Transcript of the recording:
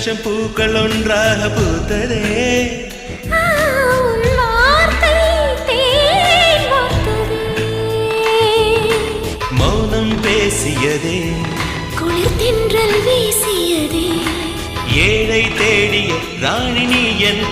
லட்சம் பூக்கள் ஒன்றாக பூத்ததே. மௌனம் பேசியதே, குளிர் தென்றல் வீசியதே. ஏழை தேடிய ராணி நீ என்